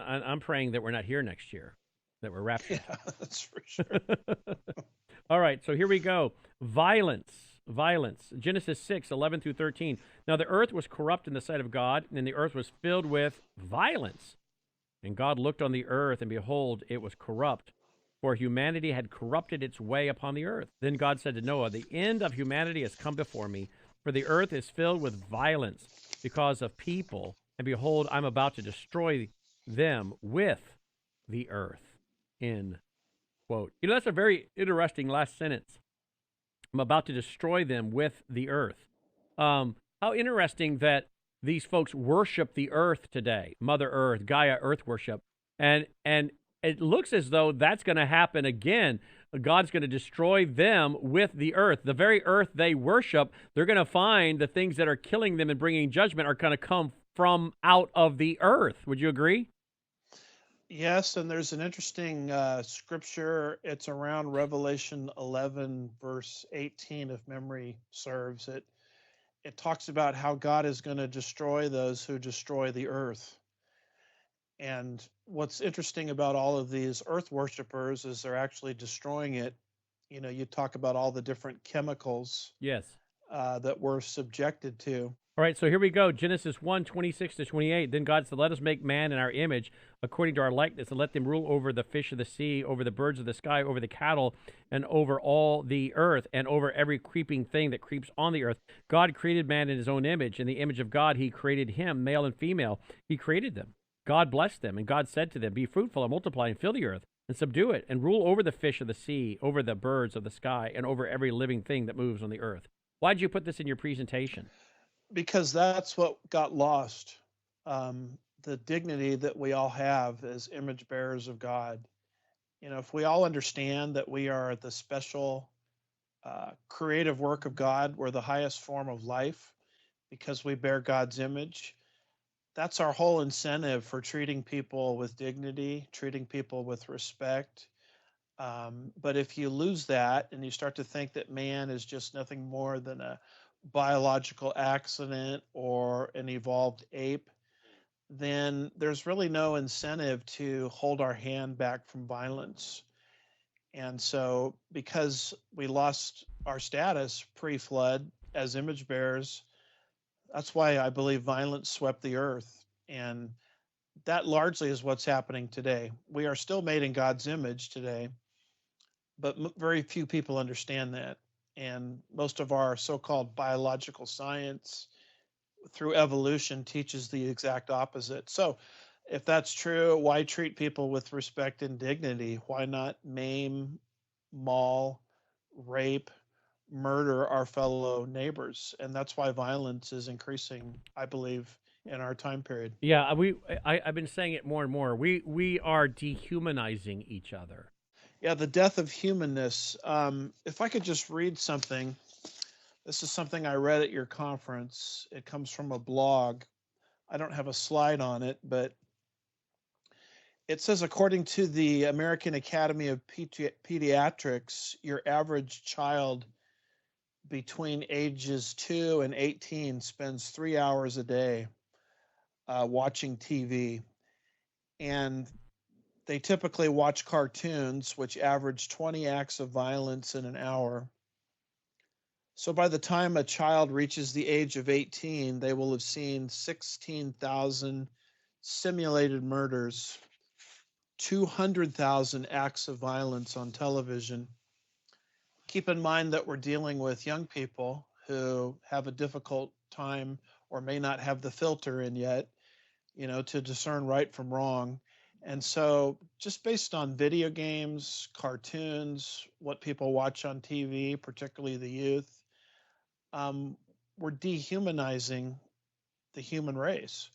I'm praying that we're not here next year, that we're raptured. Yeah, that's for sure. All right, so here we go. Violence. Violence. Genesis 6:11 through 13. Now the earth was corrupt in the sight of God, and the earth was filled with violence. And God looked on the earth, and behold, it was corrupt, for humanity had corrupted its way upon the earth. Then God said to Noah, the end of humanity has come before me, for the earth is filled with violence because of people. And behold, I'm about to destroy them with the earth. End quote. That's a very interesting last sentence. I'm about to destroy them with the earth. How interesting that these folks worship the earth today, Mother Earth, Gaia Earth worship, and it looks as though that's going to happen again. God's going to destroy them with the earth. The very earth they worship, they're going to find the things that are killing them and bringing judgment are going to come from out of the earth. Would you agree? Yes, and there's an interesting scripture. It's around Revelation 11, verse 18, if memory serves. It talks about how God is going to destroy those who destroy the earth. And what's interesting about all of these earth worshipers is they're actually destroying it. You know, you talk about all the different chemicals Yes. that we're subjected to. All right, so here we go. Genesis 1:26 to 28. Then God said, let us make man in our image, according to our likeness, and let them rule over the fish of the sea, over the birds of the sky, over the cattle, and over all the earth, and over every creeping thing that creeps on the earth. God created man in his own image. In the image of God, he created him, male and female. He created them. God blessed them, and God said to them, be fruitful and multiply and fill the earth, and subdue it, and rule over the fish of the sea, over the birds of the sky, and over every living thing that moves on the earth. Why did you put this in your presentation? Because that's what got lost. The dignity that we all have as image bearers of God. You know, if we all understand that we are the special creative work of God, we're the highest form of life because we bear God's image. That's our whole incentive for treating people with dignity, treating people with respect. But if you lose that and you start to think that man is just nothing more than a biological accident or an evolved ape, then there's really no incentive to hold our hand back from violence. And so, because we lost our status pre flood as image bearers, that's why I believe violence swept the earth. And that largely is what's happening today. We are still made in God's image today, but very few people understand that. And most of our so called biological science through evolution teaches the exact opposite. So, if that's true, why treat people with respect and dignity? Why not maim, maul, rape, murder our fellow neighbors? And that's why violence is increasing, I believe, in our time period. Yeah, I've been saying it more and more. We are dehumanizing each other. Yeah, the death of humanness. If I could just read something, this is something I read at your conference. It comes from a blog. I don't have a slide on it, but it says, according to the American Academy of Pediatrics, your average child between ages 2 and 18 spends 3 hours a day watching TV. And they typically watch cartoons, which average 20 acts of violence in an hour. So by the time a child reaches the age of 18, they will have seen 16,000 simulated murders, 200,000 acts of violence on television. Keep in mind that we're dealing with young people who have a difficult time or may not have the filter in yet, you know, to discern right from wrong. And so, just based on video games, cartoons, what people watch on TV, particularly the youth, um, we're dehumanizing the human race.